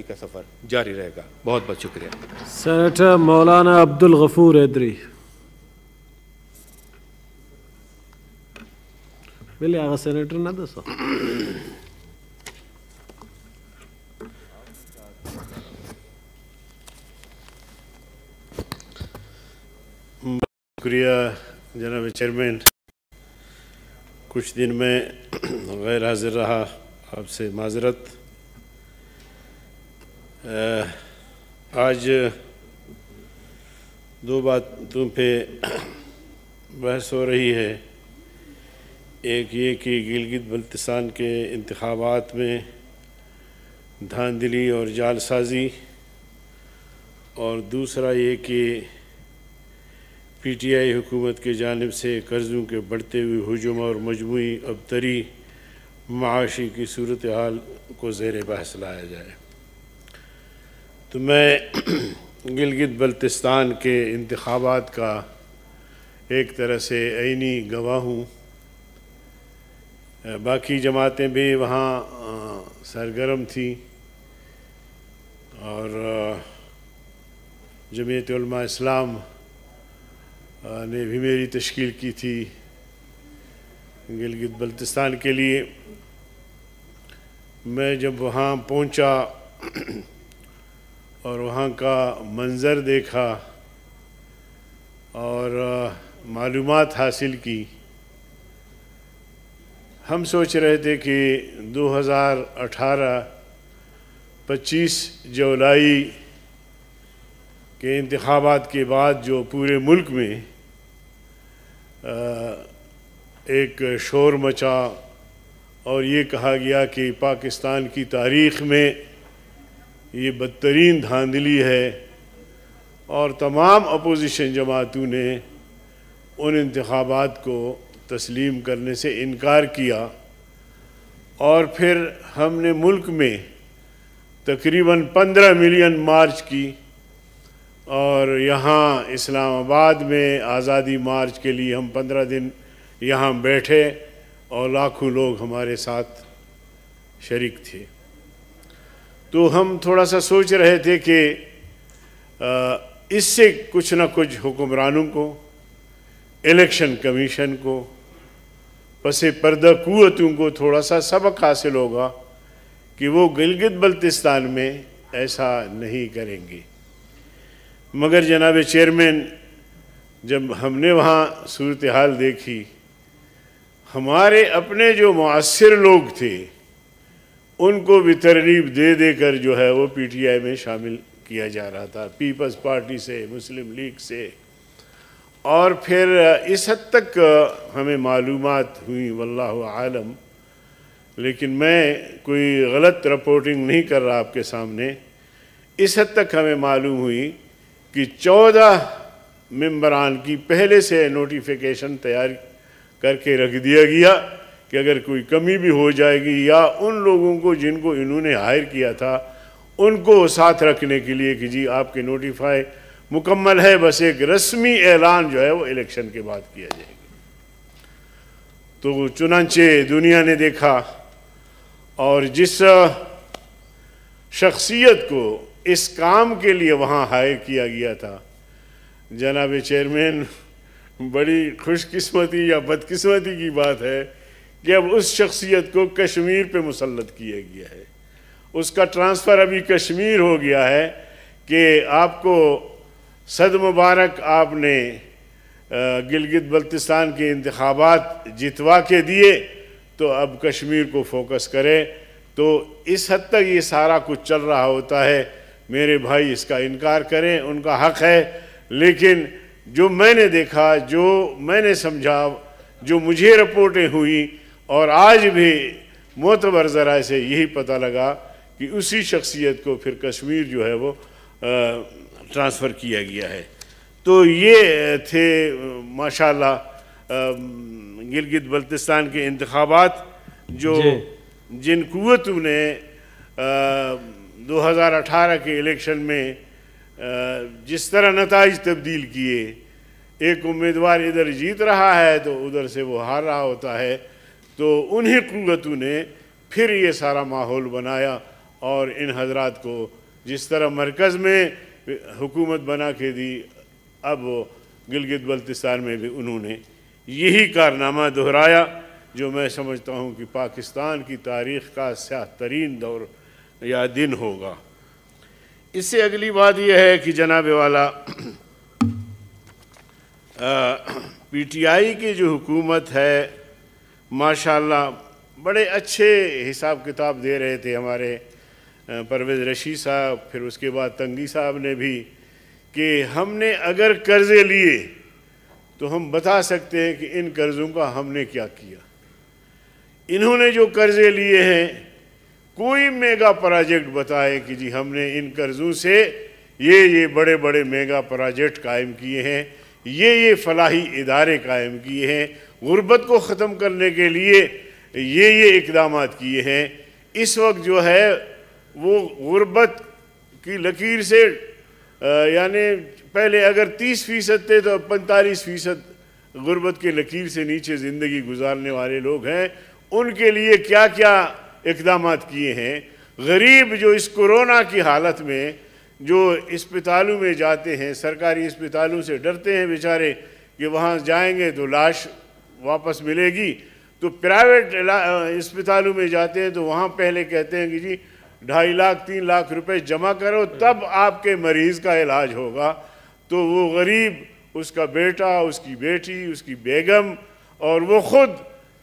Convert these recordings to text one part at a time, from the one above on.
کا سفر جاری رہے گا. بہت بہت شکریہ. سینیٹر مولانا عبدالغفور ایدری. بلی آغا سینیٹر نہ دسو. شکریہ جناب چیئرمین. کچھ دن میں غیر حاضر رہا، آپ سے معذرت. آج دو باتوں پہ بحث ہو رہی ہے. ایک یہ کہ گلگت بلتستان کے انتخابات میں دھاندلی اور جال سازی، اور دوسرا یہ کہ پی ٹی آئی حکومت کی جانب سے قرضوں کے بڑھتے ہوئے ہجوم اور مجموعی ابتری معاشی کی صورتحال کو زیر بحث لایا جائے. تو میں گلگت بلتستان کے انتخابات کا ایک طرح سے عینی گواہ ہوں. باقی جماعتیں بھی وہاں سرگرم تھیں، اور جمعیت علماء اسلام نے بھی میری تشکیل کی تھی گلگت بلتستان کے لیے. میں جب وہاں پہنچا اور وہاں کا منظر دیکھا اور معلومات حاصل کی، ہم سوچ رہے تھے کہ 2018-25 جولائی کے انتخابات کے بعد جو پورے ملک میں ایک شور مچا اور یہ کہا گیا کہ پاکستان کی تاریخ میں یہ بدترین دھاندلی ہے، اور تمام اپوزیشن جماعتوں نے ان انتخابات کو تسلیم کرنے سے انکار کیا. اور پھر ہم نے ملک میں تقریباً 15 ملین مارچ کی، اور یہاں اسلام آباد میں آزادی مارچ کے لیے ہم 15 دن یہاں بیٹھے اور لاکھوں لوگ ہمارے ساتھ شریک تھے. تو ہم تھوڑا سا سوچ رہے تھے کہ اس سے کچھ نہ کچھ حکمرانوں کو، الیکشن کمیشن کو، پس پردہ قوتوں کو تھوڑا سا سبق حاصل ہوگا کہ وہ گلگت بلتستان میں ایسا نہیں کریں گے. مگر جناب چیئرمین، جب ہم نے وہاں صورتحال دیکھی، ہمارے اپنے جو مؤثر لوگ تھے ان کو بھی ترغیب دے دے کر جو ہے وہ پی ٹی آئی میں شامل کیا جا رہا تھا، پیپلز پارٹی سے، مسلم لیگ سے. اور پھر اس حد تک ہمیں معلومات ہوئی، واللہ عالم، لیکن میں کوئی غلط رپورٹنگ نہیں کر رہا آپ کے سامنے. اس حد تک ہمیں معلوم ہوئی کہ 14 ممبران کی پہلے سے نوٹیفیکیشن تیار کر کے رکھ دیا گیا کہ اگر کوئی کمی بھی ہو جائے گی یا ان لوگوں کو جن کو انہوں نے ہائر کیا تھا ان کو ساتھ رکھنے کے لیے کہ جی آپ کے نوٹیفائی مکمل ہے، بس ایک رسمی اعلان جو ہے وہ الیکشن کے بعد کیا جائے گا. تو چنانچہ دنیا نے دیکھا، اور جس شخصیت کو اس کام کے لیے وہاں ہائر کیا گیا تھا، جناب چیئرمین، بڑی خوش قسمتی یا بدقسمتی کی بات ہے کہ اب اس شخصیت کو کشمیر پہ مسلط کیا گیا ہے. اس کا ٹرانسفر ابھی کشمیر ہو گیا ہے کہ آپ کو صد مبارک، آپ نے گلگت بلتستان کے انتخابات جتوا کے دیے، تو اب کشمیر کو فوکس کرے. تو اس حد تک یہ سارا کچھ چل رہا ہوتا ہے. میرے بھائی اس کا انکار کریں، ان کا حق ہے، لیکن جو میں نے دیکھا، جو میں نے سمجھا، جو مجھے رپورٹیں ہوئیں، اور آج بھی معتبر ذرائع سے یہی پتہ لگا کہ اسی شخصیت کو پھر کشمیر جو ہے وہ ٹرانسفر کیا گیا ہے. تو یہ تھے ماشاءاللہ گلگت بلتستان کے انتخابات، جو جن قوتوں نے 2018 کے الیکشن میں جس طرح نتائج تبدیل کیے. ایک امیدوار ادھر جیت رہا ہے تو ادھر سے وہ ہار رہا ہوتا ہے. تو انہی قوتوں نے پھر یہ سارا ماحول بنایا اور ان حضرات کو جس طرح مرکز میں حکومت بنا کے دی، اب گلگت بلتستان میں بھی انہوں نے یہی کارنامہ دہرایا جو میں سمجھتا ہوں کہ پاکستان کی تاریخ کا سیاہ ترین دور یا دن ہوگا۔ اس سے اگلی بات یہ ہے کہ جناب والا پی ٹی آئی کی جو حکومت ہے ماشاءاللہ بڑے اچھے حساب کتاب دے رہے تھے ہمارے پرویز رشید صاحب، پھر اس کے بعد تنگی صاحب نے بھی، کہ ہم نے اگر قرضے لیے تو ہم بتا سکتے ہیں کہ ان قرضوں کا ہم نے کیا کیا۔ انہوں نے جو قرضے لیے ہیں کوئی میگا پروجیکٹ بتائے کہ جی ہم نے ان قرضوں سے یہ بڑے بڑے میگا پروجیکٹ قائم کیے ہیں، یہ فلاحی ادارے قائم کیے ہیں، غربت کو ختم کرنے کے لیے یہ اقدامات کیے ہیں۔ اس وقت جو ہے وہ غربت کی لکیر سے یعنی پہلے اگر 30% تھے تو 45% غربت کے لکیر سے نیچے زندگی گزارنے والے لوگ ہیں۔ ان کے لیے کیا کیا اقدامات کیے ہیں۔ غریب جو اس کورونا کی حالت میں جو اسپتالوں میں جاتے ہیں، سرکاری اسپتالوں سے ڈرتے ہیں بیچارے کہ وہاں جائیں گے تو لاش واپس ملے گی، تو پرائیویٹ اسپتالوں میں جاتے ہیں تو وہاں پہلے کہتے ہیں کہ جی 2.5 لاکھ 3 لاکھ روپے جمع کرو تب آپ کے مریض کا علاج ہوگا۔ تو وہ غریب، اس کا بیٹا، اس کی بیٹی، اس کی بیگم اور وہ خود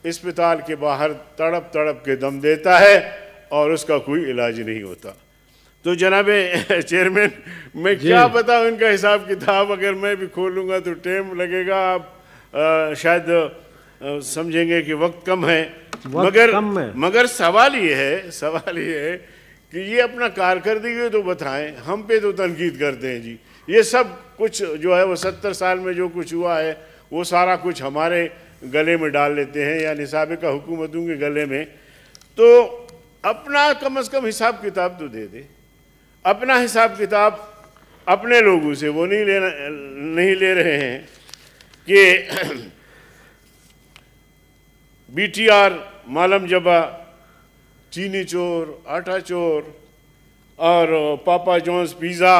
اسپتال کے باہر تڑپ تڑپ کے دم دیتا ہے اور اس کا کوئی علاج نہیں ہوتا۔ تو جناب چیئرمین میں کیا بتاؤں ان کا حساب کتاب، اگر میں بھی کھولوں گا تو ٹائم لگے گا، آپ شاید سمجھیں گے کہ وقت کم ہے، مگر سوال یہ ہے کہ یہ اپنا کارکردگی تو بتائیں، ہم پہ تو تنقید کرتے ہیں جی۔ یہ سب کچھ جو ہے وہ 70 سال میں جو کچھ ہوا ہے وہ سارا کچھ ہمارے گلے میں ڈال لیتے ہیں یا سابقہ حکومتوں کے گلے میں، تو اپنا کم از کم حساب کتاب تو دے دے۔ اپنا حساب کتاب اپنے لوگوں سے وہ نہیں لے رہے ہیں کہ بی ٹی آر، مالم جبا، چینی چور، آٹا چور اور پاپا جونز پیزا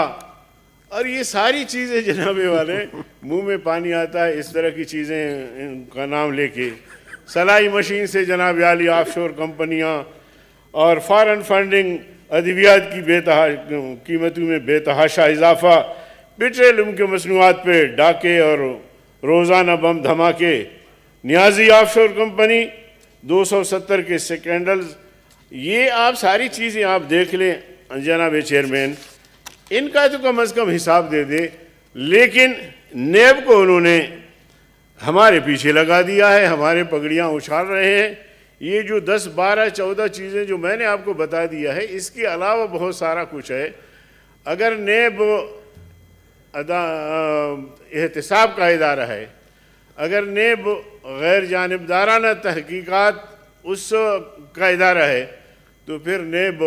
اور یہ ساری چیزیں جناب والے منہ میں پانی آتا ہے اس طرح کی چیزیں کا نام لے کے، سلائی مشین سے جناب عالی آف شور کمپنیاں اور فارن فنڈنگ، ادویات کی قیمتوں میں بے تحاشا اضافہ، پیٹرولیم کے مصنوعات پہ ڈاکے اور روزانہ بم دھماکے، نیازی آف شور کمپنی 270 کے سکینڈلز، یہ آپ ساری چیزیں آپ دیکھ لیں جناب چیئرمین، ان کا تو کم از کم حساب دے دے۔ لیکن نیب کو انہوں نے ہمارے پیچھے لگا دیا ہے، ہمارے پگڑیاں اچھال رہے ہیں۔ یہ جو 10 12 14 چیزیں جو میں نے آپ کو بتا دیا ہے، اس کے علاوہ بہت سارا کچھ ہے۔ اگر نیب احتساب کا ادارہ ہے، اگر نیب غیر جانبدارانہ تحقیقات اس کا ادارہ ہے، تو پھر نیب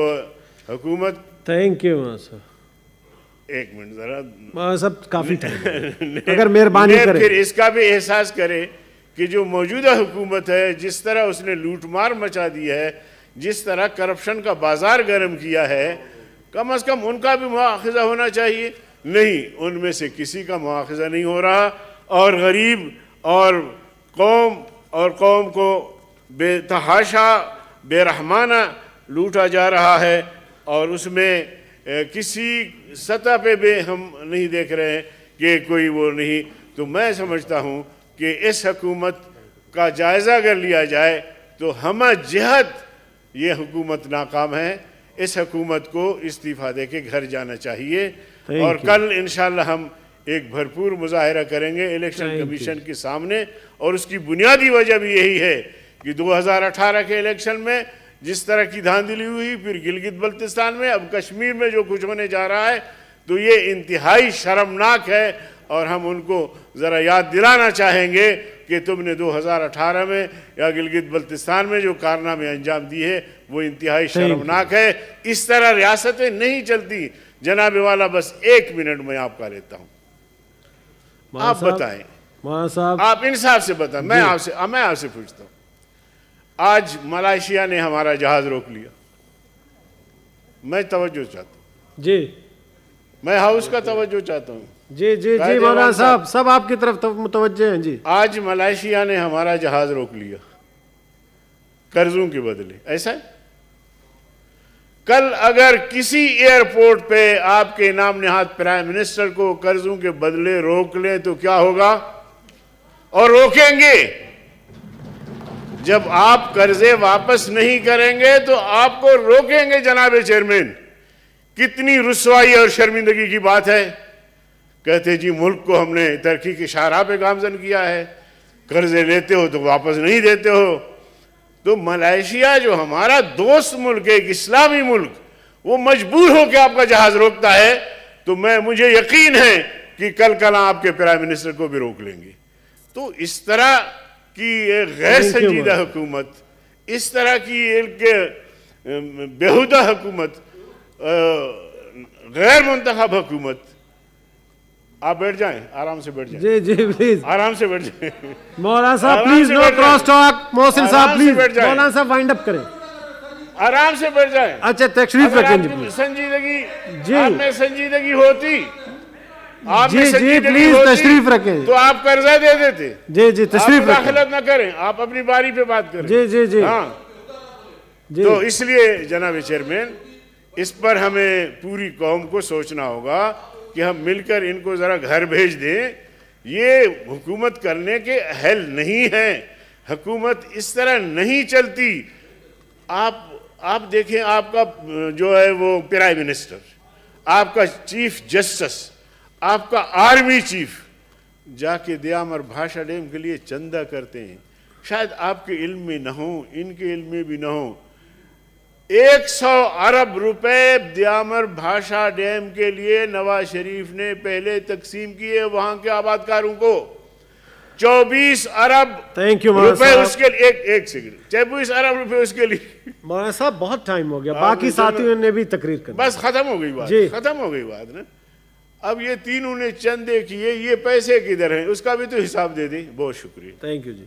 حکومت تھینک یو سر، ایک منٹ ذرا سب کافی ٹائم اگر مہربانی کرے پھر اس کا بھی احساس کرے کہ جو موجودہ حکومت ہے جس طرح اس نے لوٹ مار مچا دی ہے، جس طرح کرپشن کا بازار گرم کیا ہے، کم از کم ان کا بھی مواخذہ ہونا چاہیے۔ نہیں، ان میں سے کسی کا مواخذہ نہیں ہو رہا، اور غریب اور قوم کو بے تحاشا بے رحمانہ لوٹا جا رہا ہے، اور اس میں کسی سطح پہ بھی ہم نہیں دیکھ رہے ہیں کہ کوئی وہ نہیں۔ تو میں سمجھتا ہوں کہ اس حکومت کا جائزہ اگر لیا جائے تو ہمہ جہت یہ حکومت ناکام ہے، اس حکومت کو استعفیٰ دے کے گھر جانا چاہیے۔ اور کل انشاءاللہ ہم ایک بھرپور مظاہرہ کریں گے الیکشن کمیشن کے سامنے، اور اس کی بنیادی وجہ بھی یہی ہے کہ 2018 کے الیکشن میں جس طرح کی دھاندلی ہوئی، پھر گلگت بلتستان میں، اب کشمیر میں جو کچھ ہونے جا رہا ہے، تو یہ انتہائی شرمناک ہے، اور ہم ان کو ذرا یاد دلانا چاہیں گے کہ تم نے 2018 میں یا گلگت بلتستان میں جو کارنامے انجام دی ہے وہ انتہائی شرمناک ہے۔ اس طرح ریاستیں نہیں چلتی جناب والا۔ بس 1 منٹ میں آپ کا لیتا ہوں، آپ بتائیں، آپ انصاف سے بتائیں، میں آپ سے پوچھتا ہوں، آج ملائیشیا نے ہمارا جہاز روک لیا، میں توجہ چاہتا ہوں، جی میں ہاؤس کا توجہ چاہتا ہوں. جی جی جی مولانا صاحب سب آپ کی طرف متوجہ ہیں. جی آج ملائیشیا نے ہمارا جہاز روک لیا قرضوں کے بدلے، ایسا ہے؟ کل اگر کسی ایئرپورٹ پہ آپ کے نام نہاد پرائم منسٹر کو قرضوں کے بدلے روک لیں تو کیا ہوگا؟ اور روکیں گے. جب آپ قرضے واپس نہیں کریں گے تو آپ کو روکیں گے جناب چیئرمین. کتنی رسوائی اور شرمندگی کی بات ہے. کہتے جی ملک کو ہم نے ترقی کی شاہراہ پہ گامزن کیا ہے، قرضے لیتے ہو تو واپس نہیں دیتے ہو. تو ملائیشیا جو ہمارا دوست ملک ہے، ایک اسلامی ملک، وہ مجبور ہو کے آپ کا جہاز روکتا ہے. تو مجھے یقین ہے کہ کل آپ کے پرائم منسٹر کو بھی روک لیں گے. تو اس طرح کی ایک غیر سنجیدہ حکومت، اس طرح کی ایک بیہودہ حکومت، غیر منتخب حکومت. آپ بیٹھ جائیں، آرام سے بیٹھ جائیں. جی جی پلیز آرام سے بیٹھ جائیں. مولانا صاحب پلیز نو کراس ٹاک. محسن صاحب پلیز مولانا صاحب وائنڈ اپ کریں. آرام سے بیٹھ جائیں. اچھا تشریف رکھیں جی پلیز. سنجیدگی، جی آپ میں سنجیدگی ہوتی، آپ جی میں جی سنجیدگی پلیز ہوتی تشریف رکھیں. تو آپ قرضہ دے دیتے. جی جی تشریف رکھیں. داخلت نہ کریں، آپ اپنی باری پہ بات کریں. جی جی جی ہاں جی تو اس لیے جناب چیئرمین، اس پر ہمیں پوری قوم کو سوچنا ہوگا کہ ہم مل کر ان کو ذرا گھر بھیج دیں. یہ حکومت کرنے کے اہل نہیں ہیں. حکومت اس طرح نہیں چلتی. آپ دیکھیں، آپ کا جو ہے وہ پرائم منسٹر، آپ کا چیف جسٹس، آپ کا آرمی چیف جا کے دیامر بھاشا ڈیم کے لیے چندہ کرتے ہیں. شاید آپ کے علم میں نہ ہوں، ان کے علم میں بھی نہ ہوں. 100 ارب روپے دیامر بھاشا ڈیم کے لیے نواز شریف نے پہلے تقسیم کیے وہاں کے آباد کاروں کو. 24 ارب روپے اس کے لیے. ایک سیکنڈ. 24 ارب روپے اس کے لیے. مولانا صاحب بہت ٹائم ہو گیا، باقی ساتھیوں نے بھی تقریر کر بس ختم ہو گئی بات. ختم ہو گئی بات نا. اب یہ تینوں نے چندے کیے، یہ پیسے کدھر ہیں اس کا بھی تو حساب دے دیں. بہت شکریہ. Thank you G.